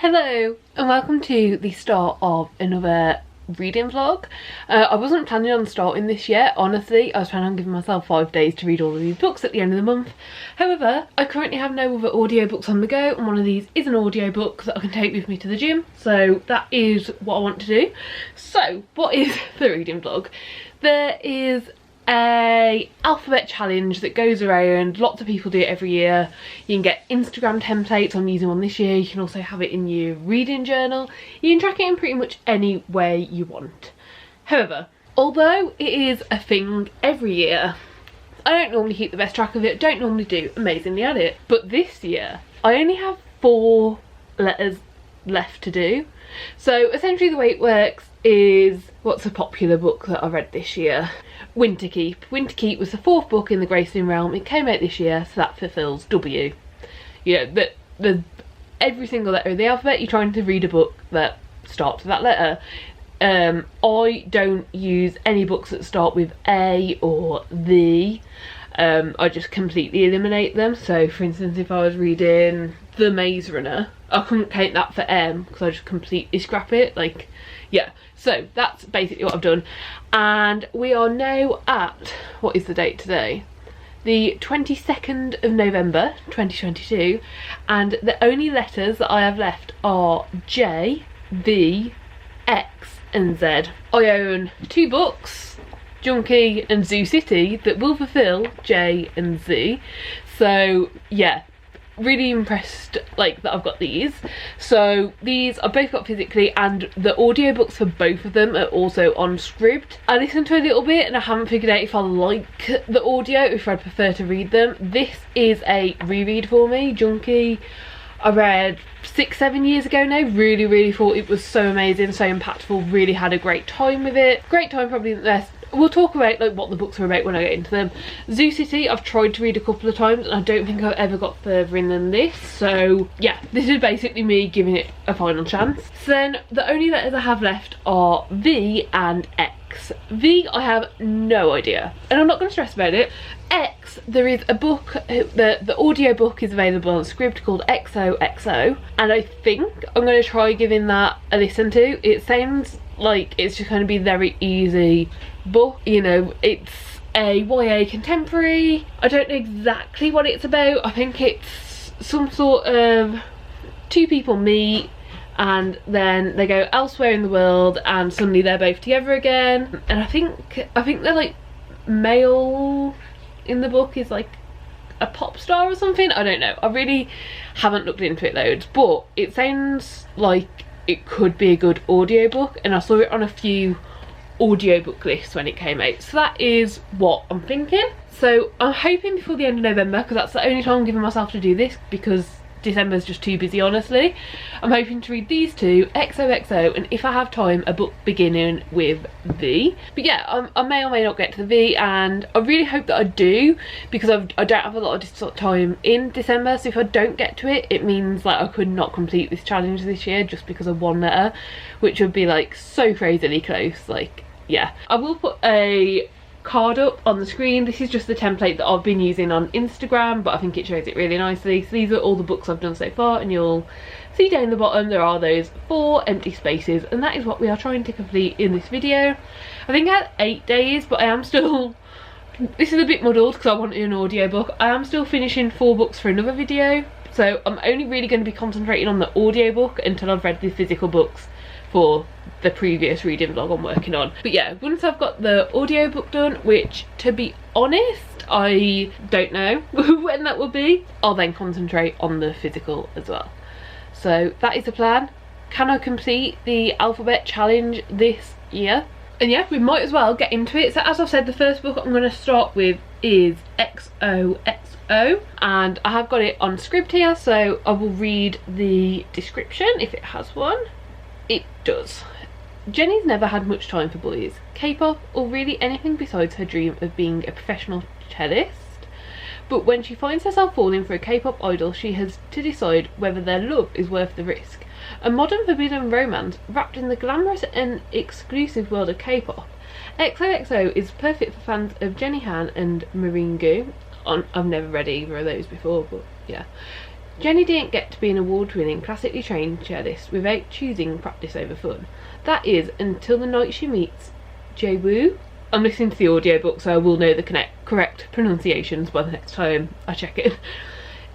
Hello and welcome to the start of another reading vlog. I wasn't planning on starting this yet, honestly. I was planning on giving myself 5 days to read all of these books at the end of the month. However, I currently have no other audiobooks on the go, and one of these is an audiobook that I can take with me to the gym. So that is what I want to do. So what is the reading vlog? There is a alphabet challenge that goes around. Lots of people do it every year. You can get Instagram templates. I'm using one this year. You can also have it in your reading journal. You can track it in pretty much any way you want. However, although it is a thing every year, I don't normally keep the best track of it, don't normally do amazingly at it. But this year I only have 4 letters left to do. So essentially the way it works is, what's a popular book that I read this year? Winterkeep. Winterkeep was the 4th book in the Grayson realm. It came out this year, so that fulfills W. You know, the every single letter of the alphabet, you're trying to read a book that starts with that letter. I don't use any books that start with A or the. I just completely eliminate them. So for instance, if I was reading The Maze Runner, I couldn't count that for M because I just completely scrap it. Like, yeah. So that's basically what I've done. And we are now at, what is the date today? The 22nd of November 2022, and the only letters that I have left are J, V, X and Z. I own 2 books, Junky and Zoo City, that will fulfill J and Z. So yeah, really impressed like that I've got these. So these I've both got physically, and the audiobooks for both of them are also on Scribd. I listened to a little bit and I haven't figured out if I like the audio, if I'd prefer to read them. This is a reread for me. Junky I read 6-7 years ago now. Really thought it was so amazing, so impactful, really had a great time with it. Great time, probably the best. We'll talk about like what the books are about when I get into them. Zoo City I've tried to read a couple of times and I don't think I've ever got further in than this. So yeah, this is basically me giving it a final chance. So then the only letters I have left are V and X. V I have no idea and I'm not going to stress about it. X, there is a book, the audio book is available on Scribd called XOXO, and I think I'm going to try giving that a listen to. It sounds like it's just going to be a very easy book, you know. It's a YA contemporary. I don't know exactly what it's about. I think it's some sort of 2 people meet and then they go elsewhere in the world and suddenly they're both together again, and I think they're like male in the book is like a pop star or something. I don't know, I really haven't looked into it loads, but it sounds like it could be a good audiobook, and I saw it on a few audiobook lists when it came out, so that is what I'm thinking. So I'm hoping before the end of November, because that's the only time I'm giving myself to do this, because December's just too busy honestly. I'm hoping to read these 2, XOXO, and if I have time, a book beginning with V. But yeah, I may or may not get to the V, and I really hope that I do, because I don't have a lot of time in December. So if I don't get to it, it means like I could not complete this challenge this year just because of 1 letter, which would be like so crazily close. Like yeah, I will put a card up on the screen. This is just the template that I've been using on Instagram, but I think it shows it really nicely. So these are all the books I've done so far, and you'll see down the bottom there are those 4 empty spaces, and that is what we are trying to complete in this video. I think I had 8 days, but I am still, this is a bit muddled because I wanted an audiobook. I am still finishing 4 books for another video, so I'm only really going to be concentrating on the audiobook until I've read the physical books for the previous reading vlog I'm working on. But yeah, once I've got the audiobook done, which to be honest I don't know when that will be, I'll then concentrate on the physical as well. So that is the plan. Can I complete the alphabet challenge this year? And yeah, we might as well get into it. So as I've said, the first book I'm going to start with is XOXO, and I have got it on Scribd here, so I will read the description if it has one. It does. Jenny's never had much time for boys, K-pop, or really anything besides her dream of being a professional cellist. But when she finds herself falling for a K-pop idol, she has to decide whether their love is worth the risk. A modern forbidden romance wrapped in the glamorous and exclusive world of K-pop. XOXO is perfect for fans of Jenny Han and Marine Gu. I've never read either of those before, but yeah. Jenny didn't get to be an award-winning, classically trained cellist without choosing practice over fun. That is, until the night she meets Jae-woo. I'm listening to the audiobook, so I will know the correct pronunciations by the next time I check it.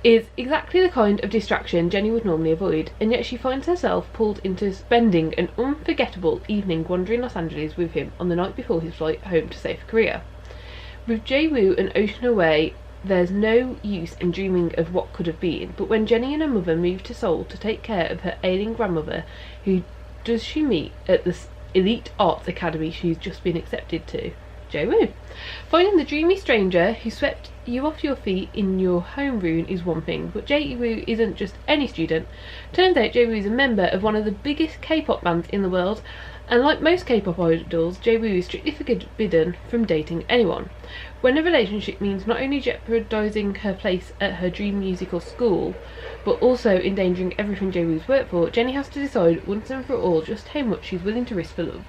Is exactly the kind of distraction Jenny would normally avoid, and yet she finds herself pulled into spending an unforgettable evening wandering Los Angeles with him on the night before his flight home to South Korea. With Jae-woo an ocean away, there's no use in dreaming of what could have been, but when Jenny and her mother move to Seoul to take care of her ailing grandmother, who does she meet at the elite arts academy she's just been accepted to? Jae-woo. Finding the dreamy stranger who swept you off your feet in your homeroom is one thing, but Jae-woo isn't just any student. Turns out Jae-woo is a member of one of the biggest K-pop bands in the world, and like most K-pop idols, Jae-woo is strictly forbidden from dating anyone. When a relationship means not only jeopardising her place at her dream musical school, but also endangering everything Jae-woo's worked for, Jenny has to decide once and for all just how much she's willing to risk for love.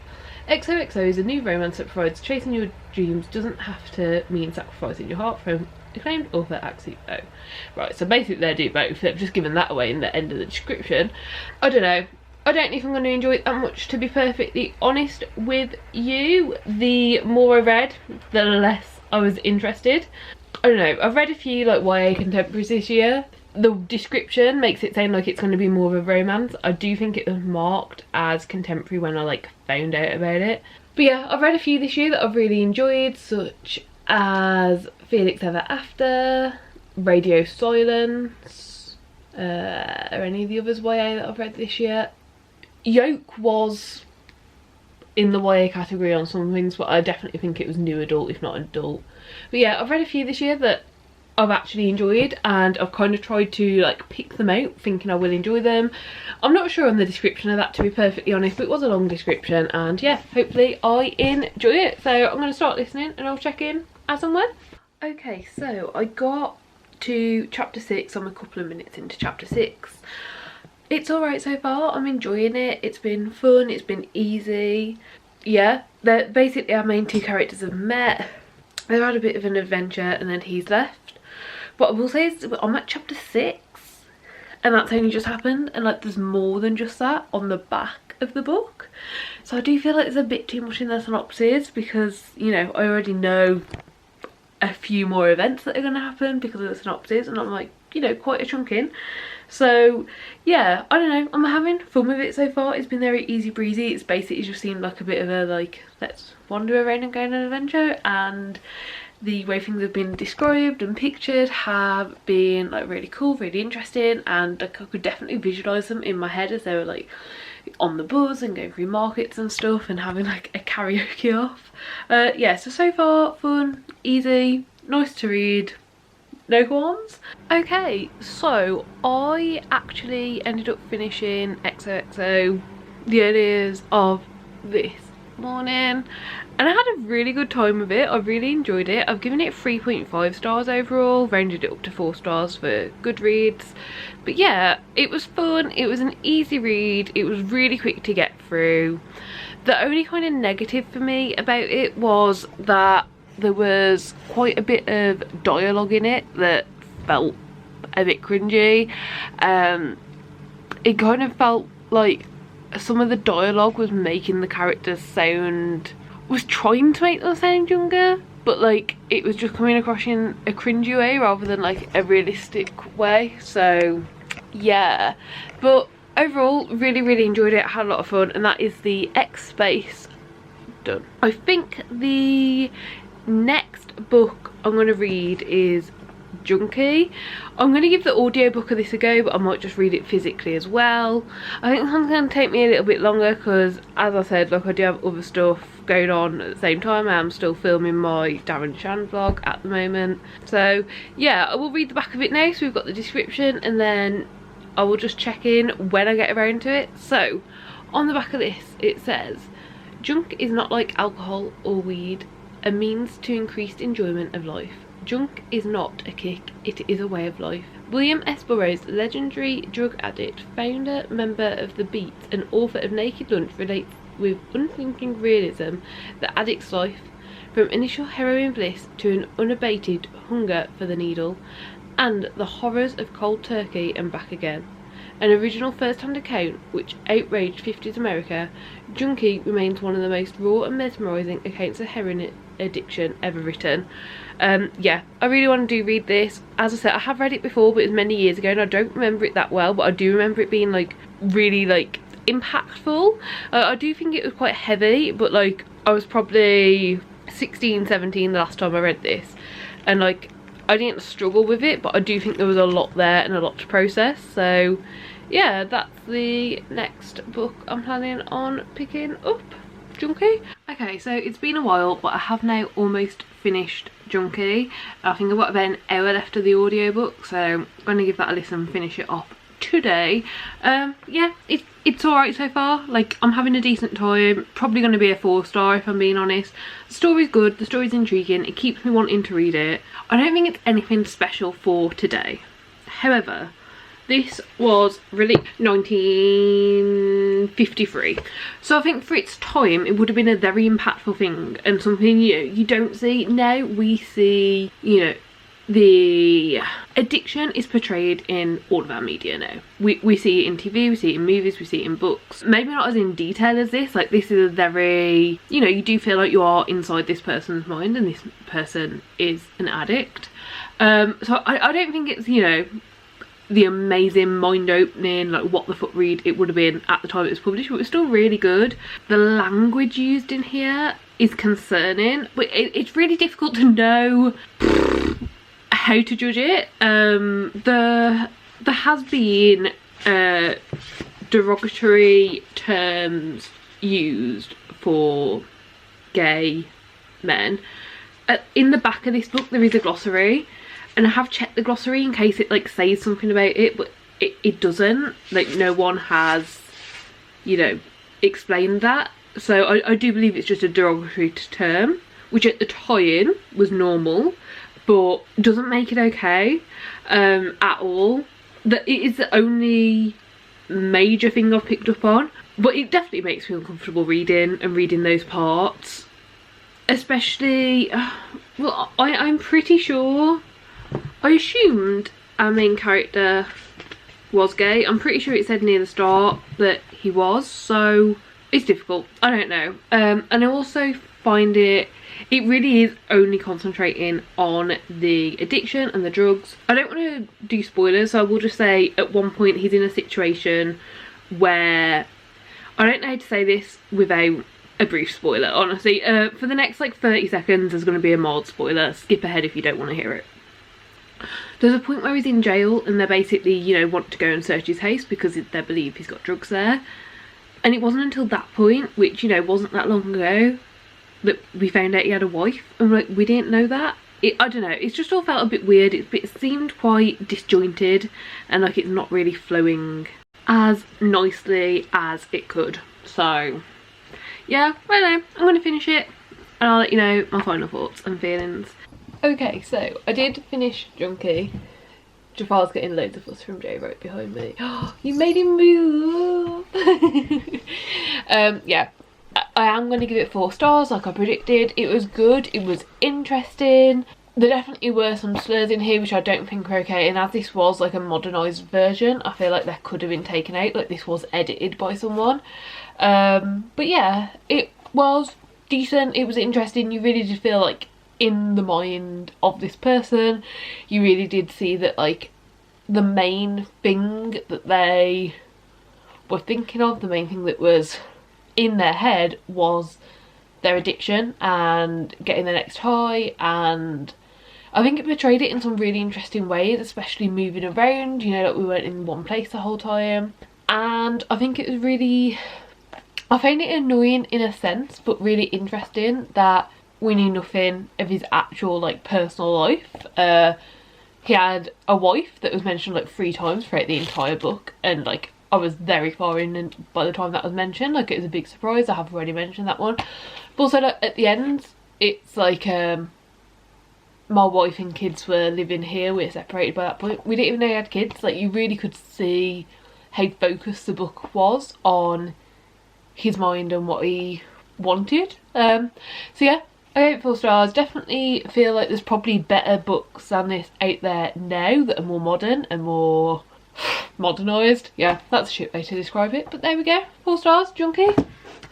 XOXO is a new romance that provides chasing your dreams doesn't have to mean sacrificing your heart, from acclaimed author XOXO. Right, so basically they do both. They've just given that away in the end of the description. I don't know. I don't know if I'm going to enjoy it that much, to be perfectly honest with you. The more I read, the less I was interested. I don't know. I've read a few like YA contemporaries this year. The description makes it sound like it's going to be more of a romance. I do think it was marked as contemporary when I like found out about it. But yeah, I've read a few this year that I've really enjoyed, such as Felix Ever After, Radio Silence, or any of the others YA that I've read this year. Yoke was in the YA category on some things, but I definitely think it was new adult, if not adult. But yeah, I've read a few this year that I've actually enjoyed, and I've kind of tried to like pick them out thinking I will enjoy them. I'm not sure on the description of that, to be perfectly honest, but it was a long description, and yeah, hopefully I enjoy it. So I'm going to start listening and I'll check in as and when. Okay, so I got to chapter 6. I'm a couple of minutes into chapter 6. It's alright so far. I'm enjoying it. It's been fun, it's been easy. Yeah, basically our main two characters have met. They've had a bit of an adventure and then he's left. What I will say is I'm at chapter 6 and that's only just happened, and like there's more than just that on the back of the book. So I do feel like there's a bit too much in the synopsis, because, you know, I already know a few more events that are going to happen because of the synopsis, and I'm like, you know, quite a chunk in. So yeah, I don't know, I'm having fun with it so far. It's been very easy breezy. It's basically just seemed like a bit of a like, let's wander around and go on an adventure, and the way things have been described and pictured have been like really cool, really interesting, and like I could definitely visualise them in my head as they were like on the bus and going through markets and stuff and having like a karaoke off. Yeah, so far fun, easy, nice to read, no qualms. Okay, so I actually ended up finishing XOXO the earliest of this morning, and I had a really good time with it. I really enjoyed it. I've given it 3.5 stars overall, rounded it up to 4 stars for Goodreads. But yeah, it was fun, it was an easy read, it was really quick to get through. The only kind of negative for me about it was that there was quite a bit of dialogue in it that felt a bit cringy. It kind of felt like some of the dialogue was making the characters was trying to make them sound younger, but like it was just coming across in a cringy way rather than like a realistic way. So yeah, but overall really enjoyed it. I had a lot of fun, and that is the X space done. I think the next book I'm going to read is Junky. I'm going to give the audiobook of this a go, but I might just read it physically as well. I think this one's going to take me a little bit longer because, as I said, like I do have other stuff going on at the same time. I'm still filming my Darren Shan vlog at the moment. So yeah, I will read the back of it now, so we've got the description, and then I will just check in when I get around to it. So on the back of this it says, junk is not like alcohol or weed, a means to increased enjoyment of life. Junk is not a kick, it is a way of life. William S. Burroughs, legendary drug addict, founder, member of The Beats, and author of Naked Lunch, relates with unthinking realism the addict's life, from initial heroin bliss to an unabated hunger for the needle. and the horrors of cold turkey and back again. An original first-hand account which outraged 50s America, Junky remains one of the most raw and mesmerising accounts of heroin addiction ever written. Yeah, I really want to read this. As I said, I have read it before, but it was many years ago and I don't remember it that well, but I do remember it being like really like impactful. I do think it was quite heavy, but like I was probably 16, 17 the last time I read this, and like I didn't struggle with it, but I do think there was a lot there and a lot to process. So yeah, that's the next book I'm planning on picking up, Junky. Okay, so it's been a while, but I have now almost finished Junky. I think I've got about an hour left of the audiobook, so I'm going to give that a listen and finish it off today. Yeah, it's alright so far. Like, I'm having a decent time. Probably going to be a 4-star if I'm being honest. The story's good, the story's intriguing, it keeps me wanting to read it. I don't think it's anything special for today. However, this was released 1953, so I think for its time it would have been a very impactful thing and something you don't see now. We see, you know, the addiction is portrayed in all of our media now. We see it in TV, we see it in movies, we see it in books. Maybe not as in detail as this. Like, this is a very, you know, you do feel like you are inside this person's mind and this person is an addict. So I don't think it's, you know, the amazing mind-opening like what the fuck read it would have been at the time it was published, but it's still really good. The language used in here is concerning, but it's really difficult to know how to judge it. There has been derogatory terms used for gay men. In the back of this book there is a glossary, and I have checked the glossary in case it like says something about it, but it doesn't. Like, no one has, you know, explained that. So I do believe it's just a derogatory term, which at the time was normal, but doesn't make it okay at all. That it is the only major thing I've picked up on, but it definitely makes me uncomfortable reading those parts. Especially, well, I'm pretty sure, I assumed our main character was gay. I'm pretty sure it said near the start that he was, so it's difficult. I don't know. And I also find it really is only concentrating on the addiction and the drugs. I don't want to do spoilers, so I will just say at one point he's in a situation where, I don't know how to say this without a brief spoiler, honestly. For the next like 30 seconds there's going to be a mild spoiler. Skip ahead if you don't want to hear it. There's a point where he's in jail and they basically, you know, want to go and search his house because they believe he's got drugs there. And it wasn't until that point, which, you know, wasn't that long ago, that we found out he had a wife. And like, we didn't know that. I don't know, it's just all felt a bit weird. It seemed quite disjointed and like it's not really flowing as nicely as it could. So yeah, I don't know, I'm going to finish it and I'll let you know my final thoughts and feelings. Okay, so I did finish Junky. Jafar's getting loads of fuss from Jay right behind me. Oh, you made him move! Yeah, I am going to give it 4 stars like I predicted. It was good, it was interesting. There definitely were some slurs in here which I don't think are okay, and as this was like a modernised version, I feel like that could have been taken out, like this was edited by someone. But yeah, it was decent, it was interesting. You really did feel like in the mind of this person. You really did see that like the main thing that they were thinking of, the main thing that was in their head was their addiction and getting the next high, and I think it portrayed it in some really interesting ways, especially moving around, you know, like we weren't in one place the whole time. And I think it was really, I found it annoying in a sense, but really interesting that we knew nothing of his actual like personal life. He had a wife that was mentioned like 3 times throughout the entire book, and like I was very far in and by the time that was mentioned, like it was a big surprise. I have already mentioned that one. But also like, at the end it's like my wife and kids were living here, we were separated by that point. We didn't even know he had kids. Like, you really could see how focused the book was on his mind and what he wanted. So yeah, I gave it 4 stars. Definitely feel like there's probably better books than this out there now that are more modern and more modernised. Yeah, that's a shit way to describe it, but there we go. 4 stars, Junky.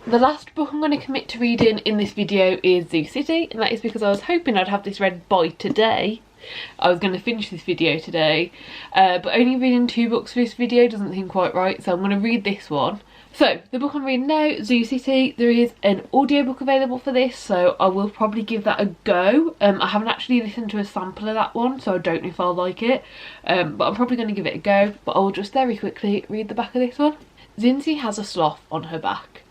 The last book I'm going to commit to reading in this video is Zoo City, and that is because I was hoping I'd have this read by today. I was going to finish this video today, but only reading 2 books for this video doesn't seem quite right, so I'm going to read this one. So, the book I'm reading now, Zoo City, there is an audiobook available for this, so I will probably give that a go. I haven't actually listened to a sample of that one, so I don't know if I'll like it, but I'm probably going to give it a go. But I'll just very quickly read the back of this one. Zinzi has a sloth on her back,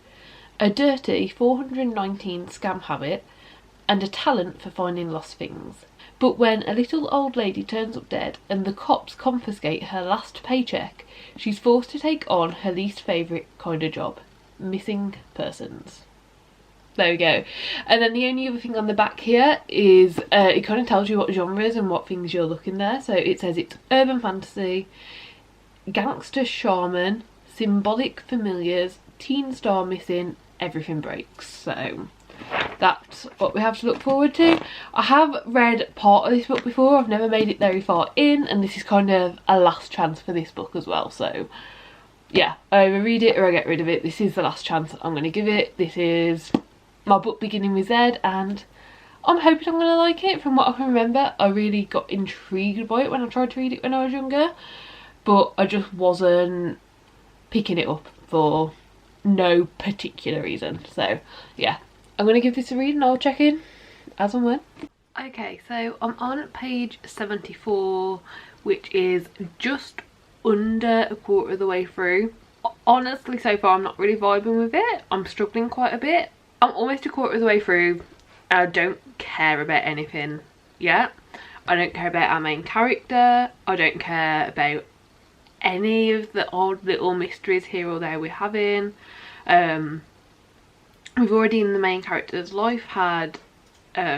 a dirty 419 scam habit, and a talent for finding lost things. But when a little old lady turns up dead and the cops confiscate her last paycheck, she's forced to take on her least favourite kind of job, missing persons. There we go. And then the only other thing on the back here is it kind of tells you what genres and what things you're looking there. So it says it's urban fantasy, gangster shaman, symbolic familiars, teen star missing, everything breaks. So that's what we have to look forward to. I have read part of this book before, I've never made it very far in, and this is kind of a last chance for this book as well. So yeah, I either read it or I get rid of it. This is the last chance I'm going to give it. This is my book beginning with Z, and I'm hoping I'm going to like it. From what I can remember, I really got intrigued by it when I tried to read it when I was younger, but I just wasn't picking it up for no particular reason. So yeah, I'm going to give this a read and I'll check in as and when. Okay, so I'm on page 74, which is just under a quarter of the way through. Honestly, so far I'm not really vibing with it. I'm struggling quite a bit. I'm almost a quarter of the way through and I don't care about anything yet. I don't care about our main character. I don't care about any of the odd little mysteries here or there we're having. We've already in the main character's life had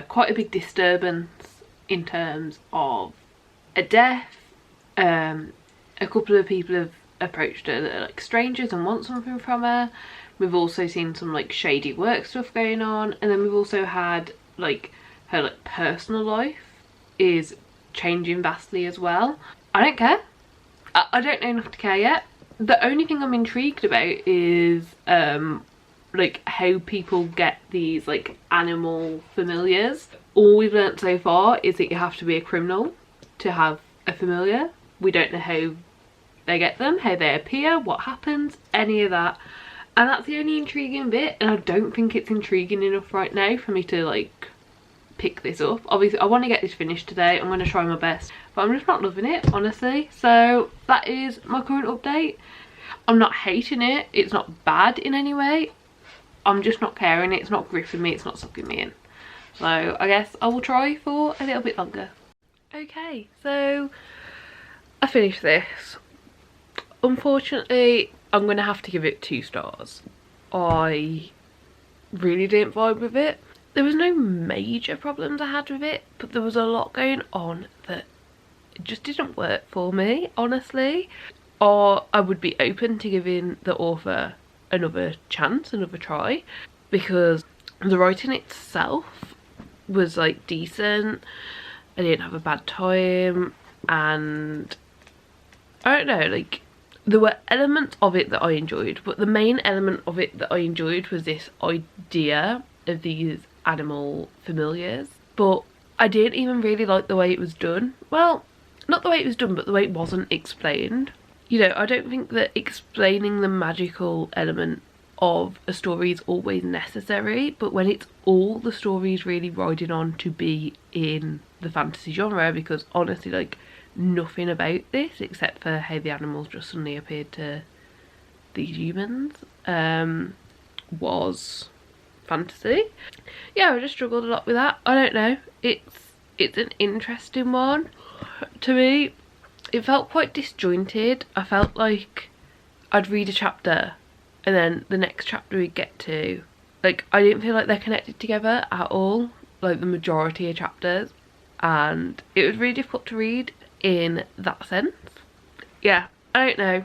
quite a big disturbance in terms of a death. A couple of people have approached her that are like strangers and want something from her. We've also seen some like shady work stuff going on, and then we've also had like her like personal life is changing vastly as well. I don't care. I don't know enough to care yet. The only thing I'm intrigued about is like how people get these like animal familiars. All we've learnt so far is that you have to be a criminal to have a familiar. We don't know how they get them, how they appear, what happens, any of that, and that's the only intriguing bit, and I don't think it's intriguing enough right now for me to like pick this up. Obviously I want to get this finished today, I'm going to try my best, but I'm just not loving it, honestly. So that is my current update. I'm not hating it, it's not bad in any way, I'm just not caring. It's not gripping me, it's not sucking me in. So I guess I will try for a little bit longer. Okay, so I finished this. Unfortunately, I'm going to have to give it 2 stars. I really didn't vibe with it. There was no major problems I had with it, but there was a lot going on that just didn't work for me, honestly. Or I would be open to giving the author another chance, another try, because the writing itself was like decent. I didn't have a bad time, and I don't know, like there were elements of it that I enjoyed, but the main element of it that I enjoyed was this idea of these animal familiars. But I didn't even really like the way it was done. Well, not the way it was done, but the way it wasn't explained. You know, I don't think that explaining the magical element of a story is always necessary, but when it's all the story's really riding on to be in the fantasy genre, because honestly, like, nothing about this except for how the animals just suddenly appeared to these humans was fantasy. Yeah, I just struggled a lot with that. I don't know, it's an interesting one to me. It felt quite disjointed. I felt like I'd read a chapter and then the next chapter we'd get to, like, I didn't feel like they're connected together at all, like the majority of chapters, and it was really difficult to read in that sense. Yeah, I don't know.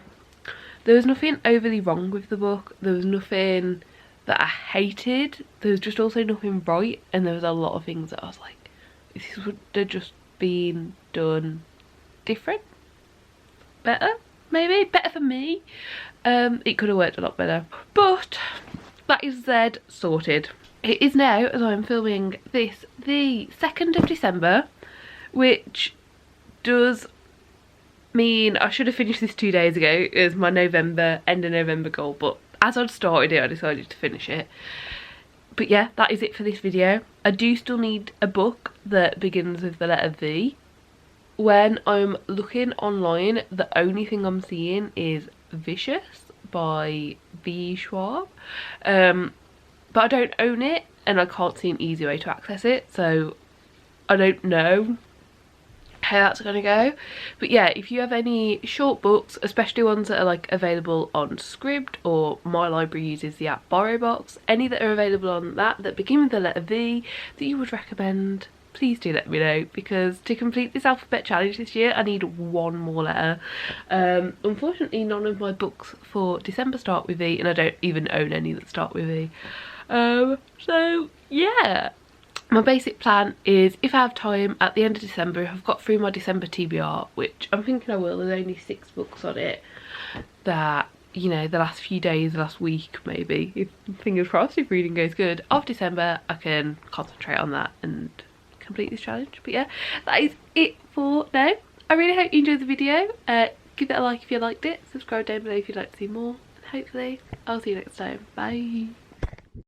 There was nothing overly wrong with the book. There was nothing that I hated. There was just also nothing right, and there was a lot of things that I was like, this would have just been done different, better, maybe better for me. It could have worked a lot better, but that is said, sorted. It is now, as I'm filming this, the 2nd of December, which does mean I should have finished this 2 days ago. It was my November, end of November goal, but as I'd started it, I decided to finish it. But yeah, that is it for this video. I do still need a book that begins with the letter V. When I'm looking online, the only thing I'm seeing is Vicious by V. Schwab. But I don't own it, and I can't see an easy way to access it, so I don't know how that's gonna go. But yeah, if you have any short books, especially ones that are like available on Scribd, or my library uses the app BorrowBox, any that are available on that begin with the letter V that you would recommend, please do let me know, because to complete this alphabet challenge this year I need one more letter. Unfortunately none of my books for December start with V, and I don't even own any that start with V. So yeah, my basic plan is, if I have time at the end of December, if I've got through my December TBR, which I'm thinking I will, there's only 6 books on it, that, you know, the last few days, the last week maybe, if fingers crossed, if reading goes good, of December, I can concentrate on that and complete this challenge. But yeah, that is it for now. I really hope you enjoyed the video. Give it a like if you liked it, subscribe down below if you'd like to see more, and hopefully I'll see you next time. Bye.